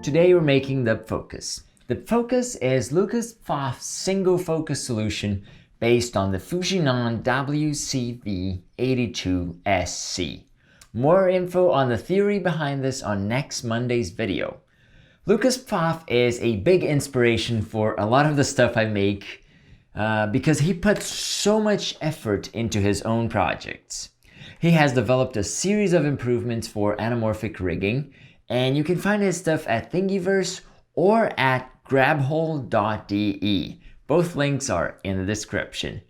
Today we're making the Pfocus. The Pfocus is Lucas Pfaff's single focus solution based on the Fujinon WCV-82SC. More info on the theory behind this on next Monday's video. Lucas Pfaff is a big inspiration for a lot of the stuff I make because he puts so much effort into his own projects. He has developed a series of improvements for anamorphic rigging, and you can find his stuff at Thingiverse or at grabhole.de. Both links are in the description.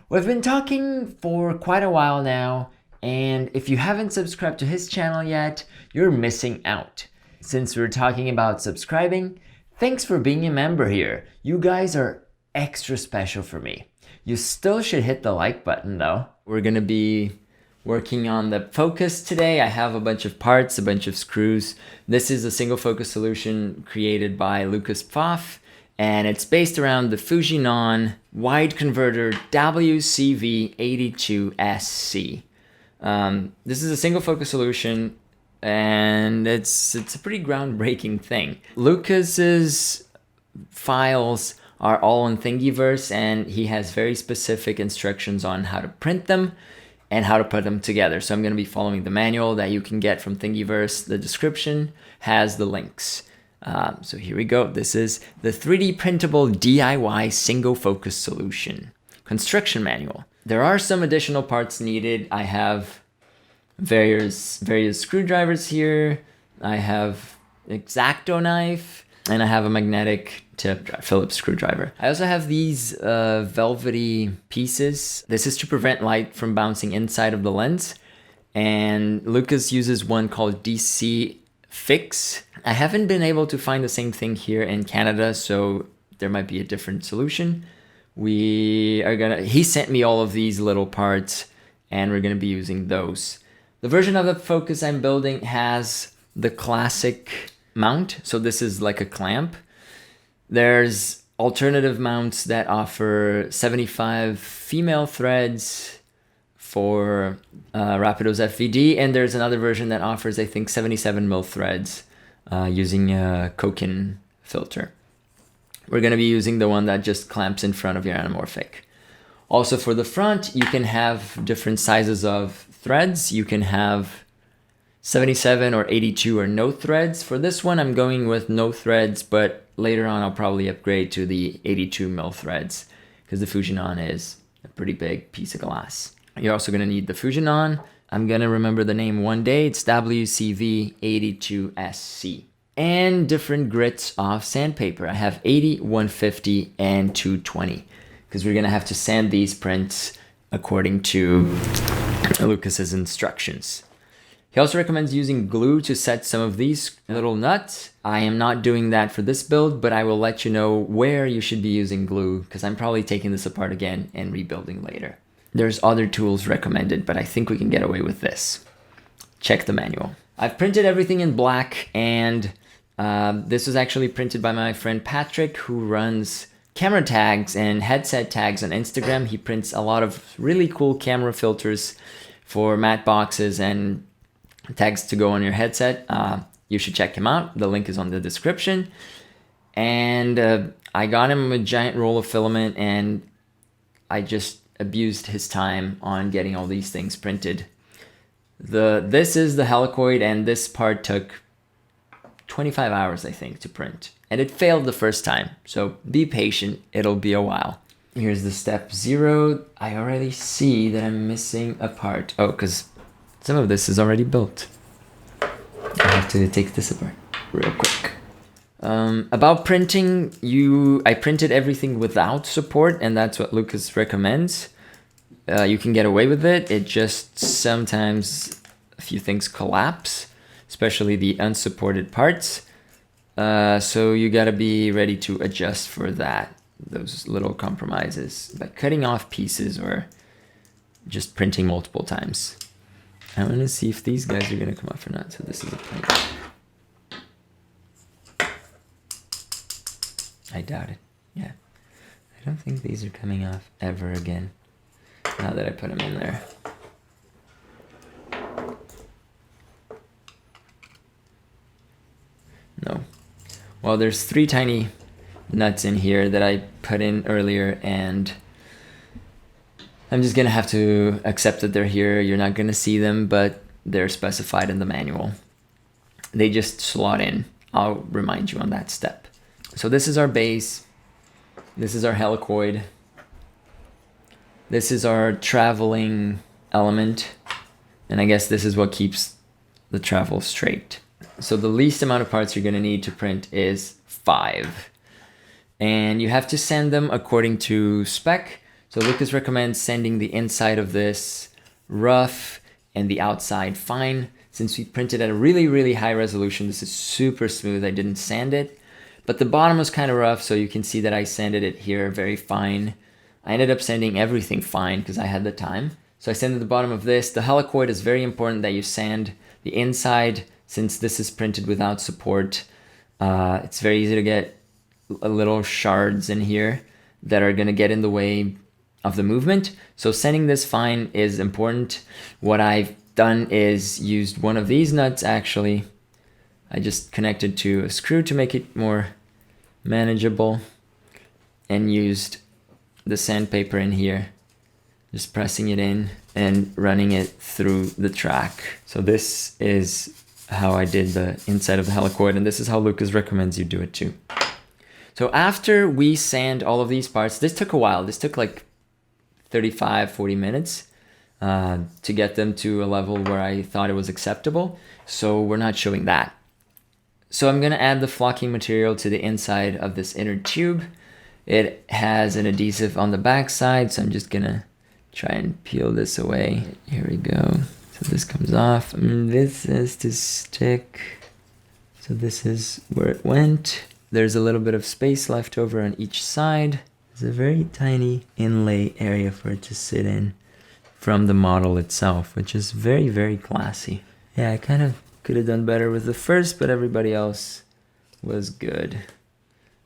We've been talking for quite a while now, and if you haven't subscribed to his channel yet, you're missing out. Since we're talking about subscribing, thanks for being a member here. You guys are extra special for me. You still should hit the like button though. We're gonna be working on the Pfocus today. I have a bunch of parts, a bunch of screws. This is a single focus solution created by Lucas Pfaff, and it's based around the Fujinon wide converter WCV-82SC. This is a single focus solution, and it's a pretty groundbreaking thing. Lucas's files are all in Thingiverse, and he has very specific instructions on how to print them and how to put them together. So I'm going to be following the manual that you can get from Thingiverse. The description has the links. So here we go. This is the 3D printable DIY single focus solution. Construction manual. There are some additional parts needed. I have various screwdrivers here. I have X-Acto knife, and I have a magnetic tip Phillips screwdriver. I also have these velvety pieces. This is to prevent light from bouncing inside of the lens. And Lucas uses one called DC Fix. I haven't been able to find the same thing here in Canada, so there might be a different solution. He sent me all of these little parts, and we're gonna be using those. The version of the Pfocus I'm building has the classic mount, so this is like a clamp. There's alternative mounts that offer 75 female threads for Rapidos FVD, and there's another version that offers, I think, 77 mil threads using a Kokin filter. We're going to be using the one that just clamps in front of your anamorphic. Also for the front, you can have different sizes of threads. You can have 77 or 82 or no threads. For this one, I'm going with no threads, but later on I'll probably upgrade to the 82 mil threads because the Fujinon is a pretty big piece of glass. You're also going to need the Fujinon. I'm going to remember the name one day. It's WCV-82SC. And different grits of sandpaper. I have 80, 150, and 220 because we're going to have to sand these prints according to Lucas's instructions. He also recommends using glue to set some of these little nuts. I am not doing that for this build, but I will let you know where you should be using glue because I'm probably taking this apart again and rebuilding later. There's other tools recommended, but I think we can get away with this. Check the manual. I've printed everything in black, and this was actually printed by my friend Patrick, who runs camera tags and headset tags on Instagram. He prints a lot of really cool camera filters for matte boxes and tags to go on your headset. You should check him out. The link is on the description. And I got him a giant roll of filament, and I just abused his time on getting all these things printed. This is the helicoid, and this part took 25 hours, I think, to print. And it failed the first time, so be patient. It'll be a while. Here's the step 0. I already see that I'm missing a part. Oh, because some of this is already built. I have to take this apart real quick. About printing, I printed everything without support, and that's what Lucas recommends. You can get away with it. It just sometimes a few things collapse, especially the unsupported parts. So you gotta be ready to adjust for that, those little compromises by cutting off pieces or just printing multiple times. I want to see if these guys are going to come off or not. So this is a print. I doubt it. Yeah. I don't think these are coming off ever again. Now that I put them in there. No. Well, there's 3 tiny nuts in here that I put in earlier, and I'm just gonna have to accept that they're here. You're not gonna see them, but they're specified in the manual. They just slot in. I'll remind you on that step. So this is our base. This is our helicoid. This is our traveling element. And I guess this is what keeps the travel straight. So the least amount of parts you're gonna need to print is 5. And you have to send them according to spec. So Lucas recommends sending the inside of this rough and the outside fine. Since we printed at a really, really high resolution, this is super smooth. I didn't sand it, but the bottom was kind of rough, so you can see that I sanded it here very fine. I ended up sanding everything fine because I had the time. So I sanded the bottom of this. The helicoid is very important that you sand the inside, since this is printed without support. It's very easy to get little shards in here that are gonna get in the way of the movement. So sanding this fine is important. What I've done is used one of these nuts actually. I just connected to a screw to make it more manageable, and used the sandpaper in here, just pressing it in and running it through the track. So this is how I did the inside of the helicoid, and this is how Lucas recommends you do it too. So after we sand all of these parts, this took a while. This took like 35-40 minutes to get them to a level where I thought it was acceptable. So we're not showing that. So I'm gonna add the flocking material to the inside of this inner tube. It has an adhesive on the back side, so I'm just gonna try and peel this away. Here we go. So this comes off. This is to stick. So this is where it went. There's a little bit of space left over on each side. There's a very tiny inlay area for it to sit in from the model itself, which is very, very classy. Yeah, I kind of could have done better with the first, but everybody else was good.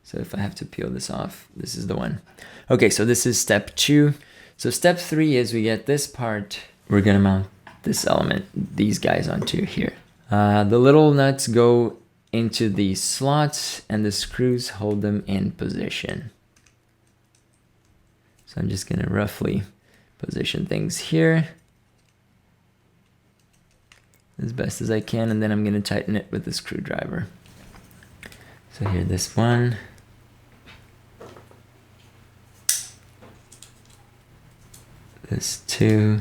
So if I have to peel this off, this is the one. Okay, so this is step 2. So step 3 is we get this part. We're gonna mount this element, these guys onto here. The little nuts go into the slots and the screws hold them in position. So I'm just gonna roughly position things here as best as I can, and then I'm gonna tighten it with the screwdriver. So here, this one. This 2,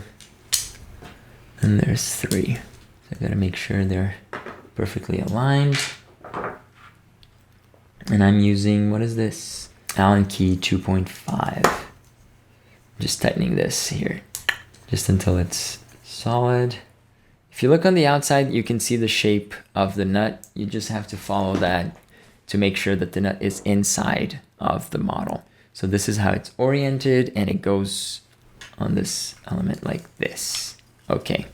and there's 3. So I gotta make sure they're perfectly aligned. And I'm using, what is this? Allen key 2.5. Just tightening this here, just until it's solid. If you look on the outside, you can see the shape of the nut. You just have to follow that to make sure that the nut is inside of the model. So this is how it's oriented, and it goes on this element like this. Okay,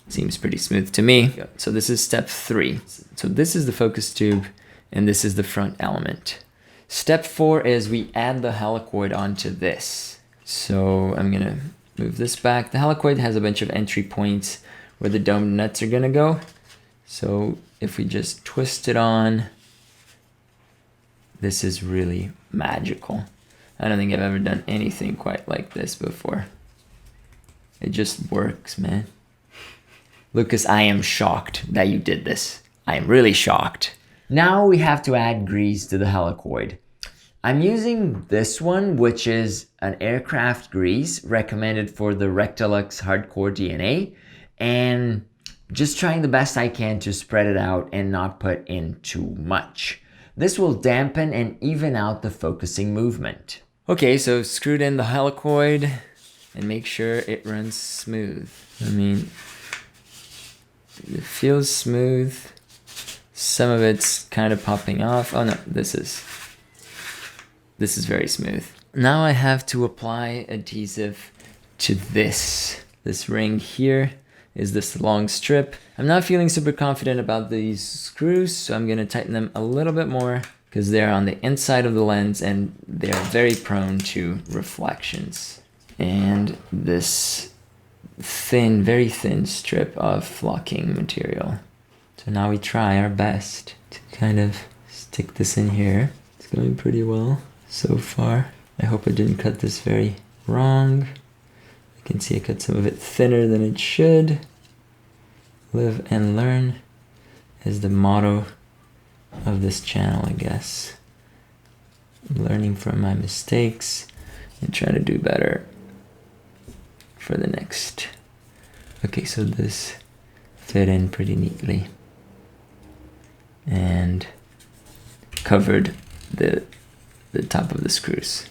seems pretty smooth to me. So this is step 3. So this is the focus tube, and this is the front element. Step 4 is we add the helicoid onto this. So I'm gonna move this back. The helicoid has a bunch of entry points where the domed nuts are gonna go. So if we just twist it on, this is really magical. I don't think I've ever done anything quite like this before. It just works, man. Lucas, I am shocked that you did this. I am really shocked. Now we have to add grease to the helicoid. I'm using this one, which is an aircraft grease recommended for the Rectilux Hardcore DNA, and just trying the best I can to spread it out and not put in too much. This will dampen and even out the focusing movement. Okay, so screwed in the helicoid and make sure it runs smooth. I mean, it feels smooth. Some of it's kind of popping off. Oh no, this is very smooth. Now I have to apply adhesive to this. This ring here is this long strip. I'm not feeling super confident about these screws, so I'm gonna tighten them a little bit more because they're on the inside of the lens and they're very prone to reflections. And this thin, very thin strip of flocking material. So now we try our best to kind of stick this in here. It's going pretty well so far. I hope I didn't cut this very wrong. You can see I cut some of it thinner than it should. Live and learn is the motto of this channel, I guess. Learning from my mistakes and trying to do better for the next. Okay, so this fit in pretty neatly and covered the top of the screws.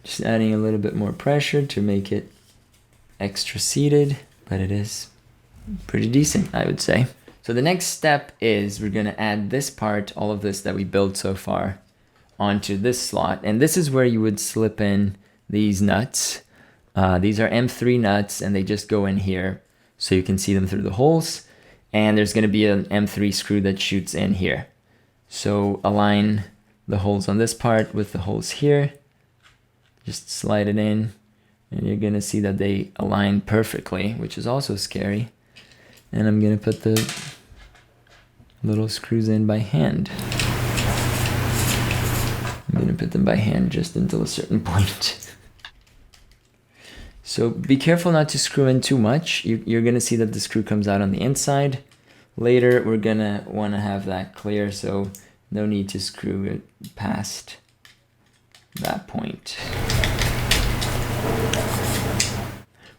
Just adding a little bit more pressure to make it extra seated, but it is pretty decent, I would say. So the next step is we're gonna add this part, all of this that we built so far, onto this slot. And this is where you would slip in these nuts. These are M3 nuts and they just go in here so you can see them through the holes. And there's gonna be an M3 screw that shoots in here. So align the holes on this part with the holes here. Just slide it in and you're gonna see that they align perfectly, which is also scary. And I'm gonna put the little screws in by hand. I'm gonna put them by hand just until a certain point. So be careful not to screw in too much. You're gonna see that the screw comes out on the inside. Later, we're gonna wanna have that clear, so no need to screw it past that point.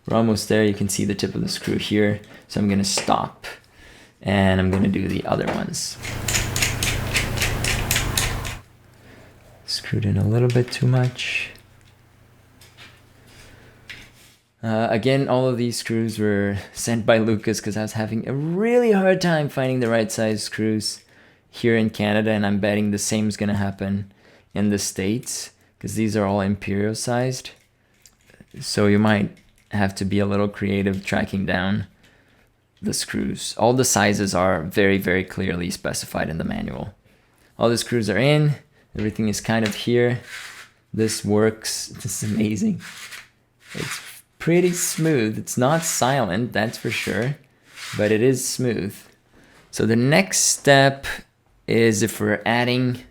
We're almost there. You can see the tip of the screw here. So I'm gonna stop and I'm gonna do the other ones. Screwed in a little bit too much. Again, all of these screws were sent by Lucas because I was having a really hard time finding the right size screws here in Canada, and I'm betting the same is gonna happen in the States because these are all imperial sized. So you might have to be a little creative tracking down the screws. All the sizes are very, very clearly specified in the manual. All the screws are in, everything is kind of here. This works, this is amazing. It's pretty smooth. It's not silent, that's for sure, but it is smooth. So the next step is if we're adding,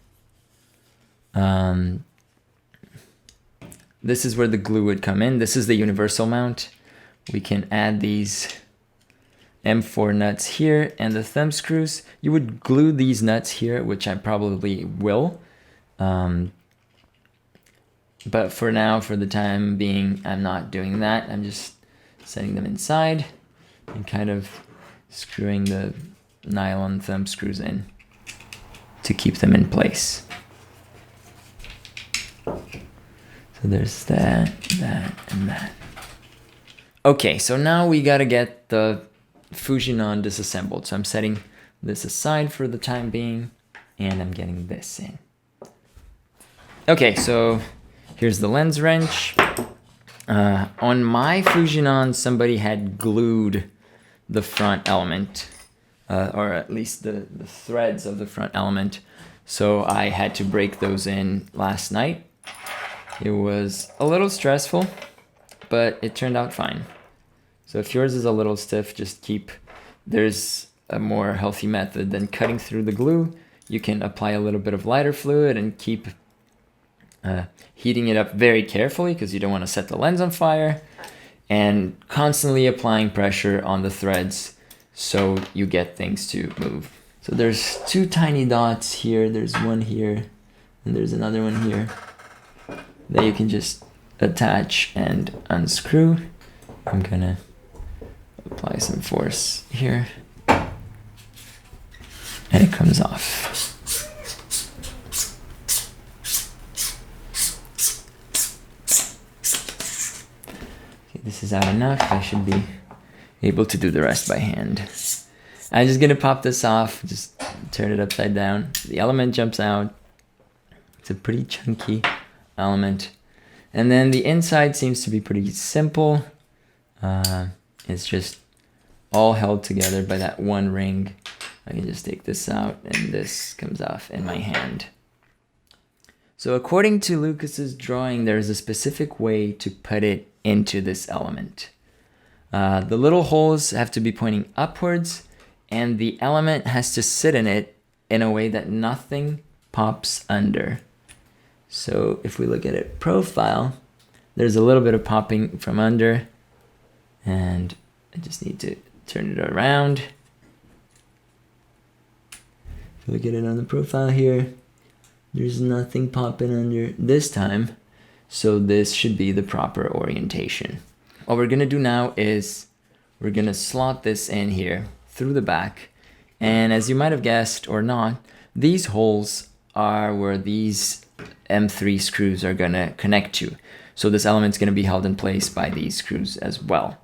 this is where the glue would come in. This is the universal mount. We can add these M4 nuts here and the thumb screws. You would glue these nuts here, which I probably will. But for now, for the time being, I'm not doing that. I'm just setting them inside and kind of screwing the nylon thumb screws in to keep them in place. So there's that, and that. Okay, so now we gotta get the Fujinon disassembled. So I'm setting this aside for the time being, and I'm getting this in. Okay, so here's the lens wrench. On my Fujinon, somebody had glued the front element, or at least the threads of the front element. So I had to break those in last night. It was a little stressful, but it turned out fine. So if yours is a little stiff, just there's a more healthy method than cutting through the glue. You can apply a little bit of lighter fluid and keep heating it up very carefully because you don't want to set the lens on fire, and constantly applying pressure on the threads so you get things to move. So there's two tiny dots here, there's one here, and there's another one here that you can just attach and unscrew. I'm gonna apply some force here, and it comes off. This is out enough. I should be able to do the rest by hand. I'm just gonna pop this off, just turn it upside down. The element jumps out. It's a pretty chunky element. And then the inside seems to be pretty simple. It's just all held together by that one ring. I can just take this out and this comes off in my hand. So according to Lucas's drawing, there's a specific way to put it into this element. The little holes have to be pointing upwards, and the element has to sit in it in a way that nothing pops under. So if we look at it profile, there's a little bit of popping from under, and I just need to turn it around. If you look at it on the profile here, there's nothing popping under this time. So this should be the proper orientation. What we're gonna do now is we're gonna slot this in here through the back. And as you might have guessed or not, these holes are where these M3 screws are gonna connect to. So this element's gonna be held in place by these screws as well.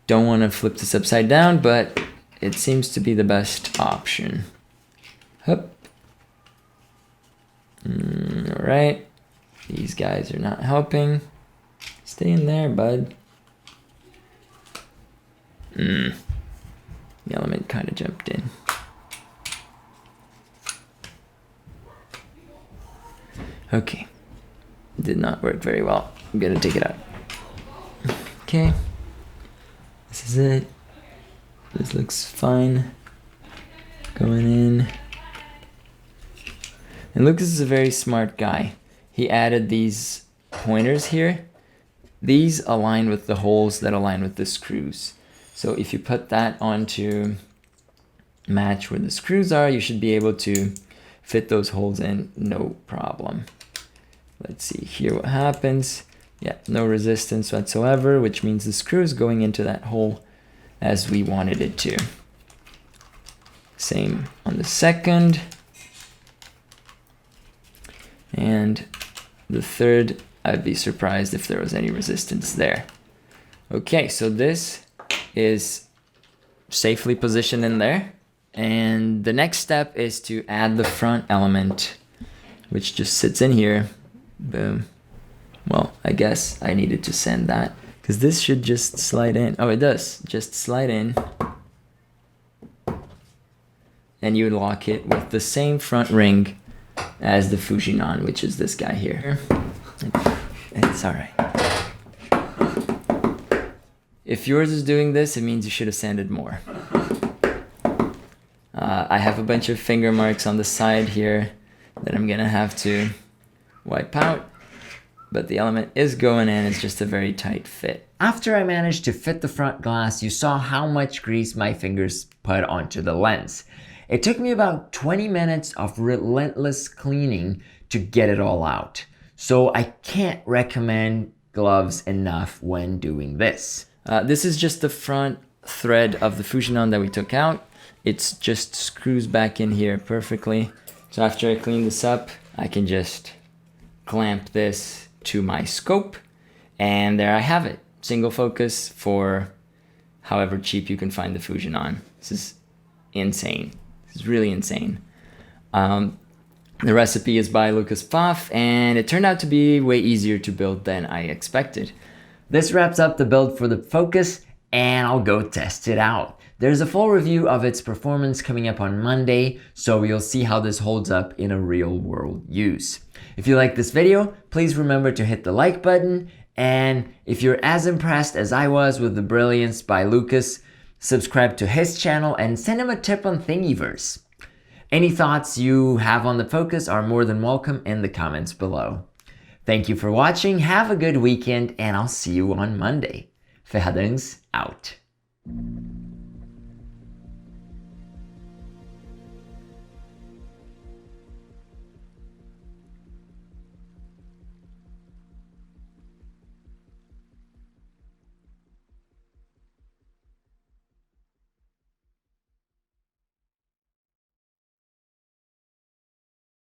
Don't wanna flip this upside down, but it seems to be the best option. Hup. All right. These guys are not helping. Stay in there, bud. The element kind of jumped in. Okay. Did not work very well. I'm gonna take it out. Okay. This is it. This looks fine. Going in. And Lucas is a very smart guy. He added these pointers here. These align with the holes that align with the screws. So if you put that on to match where the screws are, you should be able to fit those holes in no problem. Let's see here what happens. Yeah, no resistance whatsoever, which means the screw is going into that hole as we wanted it to. Same on the second. And the third, I'd be surprised if there was any resistance there. Okay, so this is safely positioned in there. And the next step is to add the front element, which just sits in here. Boom. Well, I guess I needed to sand that because this should just slide in. Oh, it does. Just slide in. And you would lock it with the same front ring as the Fujinon, which is this guy here. It's all right. If yours is doing this, it means you should have sanded more. I have a bunch of finger marks on the side here that I'm gonna have to wipe out, but the element is going in. It's just a very tight fit. After I managed to fit the front glass, you saw how much grease my fingers put onto the lens. It took me about 20 minutes of relentless cleaning to get it all out. So I can't recommend gloves enough when doing this. This is just the front thread of the Fujinon that we took out. It's just screws back in here perfectly. So after I clean this up, I can just clamp this to my scope, and there I have it. Single focus for however cheap you can find the Fujinon. This is insane. This is really insane. The recipe is by Lucas Pfaff, and it turned out to be way easier to build than I expected. This wraps up the build for the Pfocus, and I'll go test it out. There's a full review of its performance coming up on Monday, so you'll see how this holds up in a real world use. If you like this video, please remember to hit the like button, and if you're as impressed as I was with the brilliance by Lucas, subscribe to his channel and send him a tip on Thingiverse. Any thoughts you have on the Pfocus are more than welcome in the comments below. Thank you for watching, have a good weekend, and I'll see you on Monday. Verhadings out.